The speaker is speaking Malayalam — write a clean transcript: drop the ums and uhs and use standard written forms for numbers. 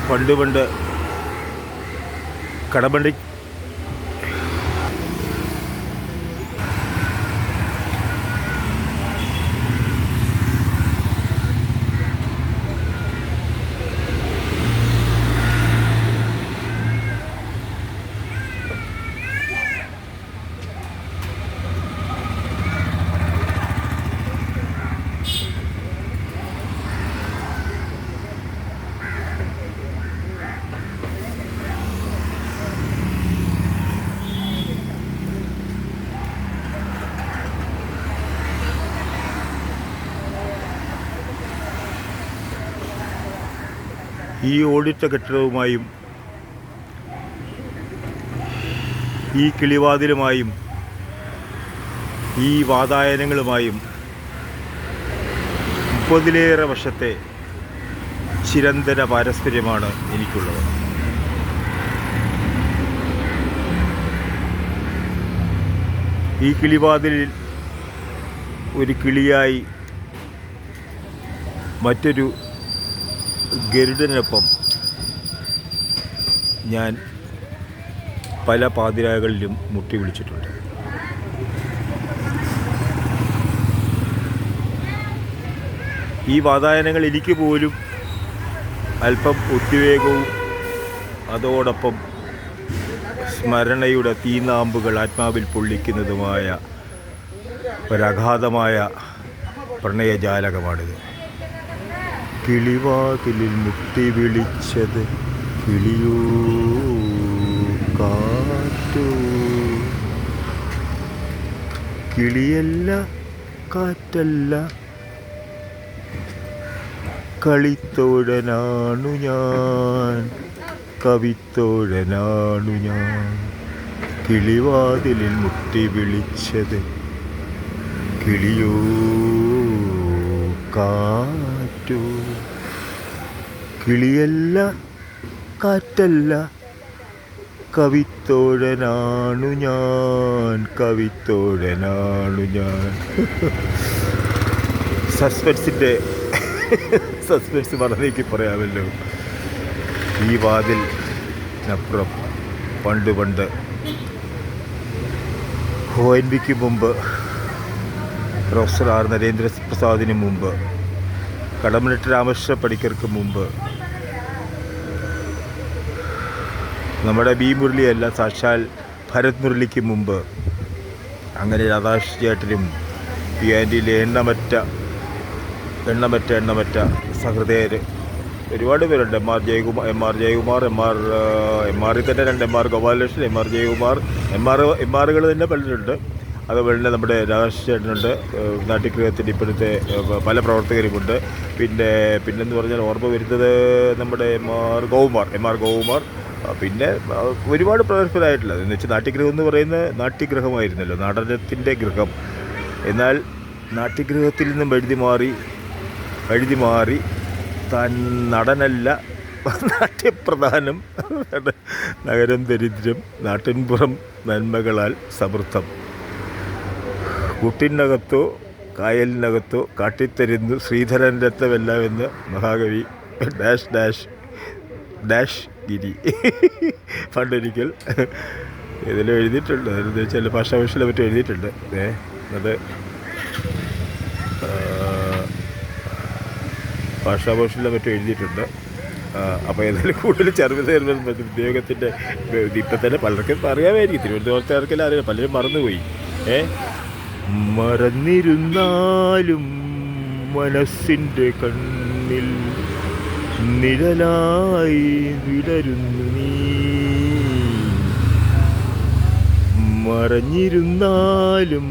പണ്ട് കടമണ്ടി ഈ ഓടിട്ട കെട്ടിടവുമായും ഈ കിളിവാതിലുമായും ഈ വാതായനങ്ങളുമായും 30-ലേറെ വർഷത്തെ ചിരന്തന പാരസ്പര്യമാണ് എനിക്കുള്ളത്. ഈ കിളിവാതിലിൽ ഒരു കിളിയായി മറ്റൊരു ഗരുഡനൊപ്പം ഞാൻ പല പാതിരാകളിലും മുട്ടി വിളിച്ചിട്ടുണ്ട്. ഈ വാതായനങ്ങൾ എനിക്ക് പോലും അല്പം ഉദ്വേഗവും അതോടൊപ്പം സ്മരണയുടെ തീനാമ്പുകൾ ആത്മാവിൽ പൊള്ളിക്കുന്നതുമായ ഒരഗാധമായ പ്രണയജാലകമാണിത്. കിളിവാതിലിൽ മുട്ടി വിളിച്ചത് കിളിയോ കാറ്റോ, കിളിയല്ല കാറ്റല്ല കളിത്തോഴനാണു ഞാൻ, കവിത്തോഴനാണു ഞാൻ. കിളിവാതിലിൽ മുട്ടി വിളിച്ചത് കിളിയോ കാറ്റോ, കിളിയല്ല കാറ്റല്ല കവിത്തോഴനാണു ഞാൻ, കവിത്തോഴനാണു ഞാൻ. സസ്പെൻസ് മറന്നേക്ക് പറയാമല്ലോ. ഈ വാതിലിനപ്പുറം പണ്ട് ONVക്ക് മുമ്പ്, പ്രൊഫസർ ആർ നരേന്ദ്രപ്രസാദിന് മുമ്പ്, കടമനിട്ട രാമകൃഷ്ണ പണിക്കർക്ക് മുമ്പ്, നമ്മുടെ ബി മുരളിയല്ല സാക്ഷാൽ ഭരത് മുരളിക്ക് മുമ്പ്, അങ്ങനെ രാധാകൃഷ്ണ ചേട്ടനും പി ആൻഡിയിലെ എണ്ണമറ്റ സഹൃദയർ ഒരുപാട് പേരുണ്ട്. എം ആർ ജയകുമാർ, എം ആറിൽ തന്നെ 2 MR Gopalakrishnan, MR Jayakumar, M ആറുകൾ തന്നെ പലരുണ്ട്. അതുപോലെ തന്നെ നമ്മുടെ രാധാകൃഷ്ണ ചേട്ടനുണ്ട്. നാട്യഗൃഹത്തിൻ്റെ ഇപ്പോഴത്തെ പല പ്രവർത്തകരുമുണ്ട്. പിന്നെന്ന് പറഞ്ഞാൽ ഓർമ്മ വരുന്നത് നമ്മുടെ എം ആർ ഗോകുമാർ. പിന്നെ ഒരുപാട് പ്രഗത്ഭരായിട്ടുള്ളത് എന്ന് വെച്ചാൽ നാട്യഗൃഹം എന്ന് പറയുന്നത് നാട്യഗൃഹമായിരുന്നല്ലോ, നടനത്തിൻ്റെ ഗൃഹം. എന്നാൽ നാട്യഗൃഹത്തിൽ നിന്നും വഴുതി മാറി താൻ നടനല്ല, നാട്യപ്രധാനം, നഗരം ദരിദ്രം, നാട്ടിൻപുറം നന്മകളാൽ സമൃദ്ധം, കൂട്ടിനകത്തോ കായലിനകത്തോ കാട്ടിത്തരുന്നു ശ്രീധരൻ രത്നമെല്ലാം എന്ന് മഹാകവി ഡാഷ് ഗിരി പണ്ടൊരിക്കൽ ഇതിൽ എഴുതിയിട്ടുണ്ട്. അതെന്ന് വെച്ചാൽ ഭാഷാഭാഷയിലെ പറ്റി എഴുതിയിട്ടുണ്ട്. അത് ഭാഷാഭാഷയിലെ പറ്റി എഴുതിയിട്ടുണ്ട്. അപ്പോൾ ഏതായാലും കൂടുതൽ ചെറുപതേർന്ന ഉദ്യോഗത്തിൻ്റെ ഇപ്പം തന്നെ പലർക്കും അറിയാമായിരിക്കും. തിരുവനന്തപുരത്തുകാർക്കെല്ലാം അറിയാം, പലരും മറന്നുപോയി. മറന്നിരുന്നാലും മനസ്സിൻ്റെ കണ്ണിൽ നിഴലായി വിടരുന്നു നീ, മറഞ്ഞിരുന്നാലും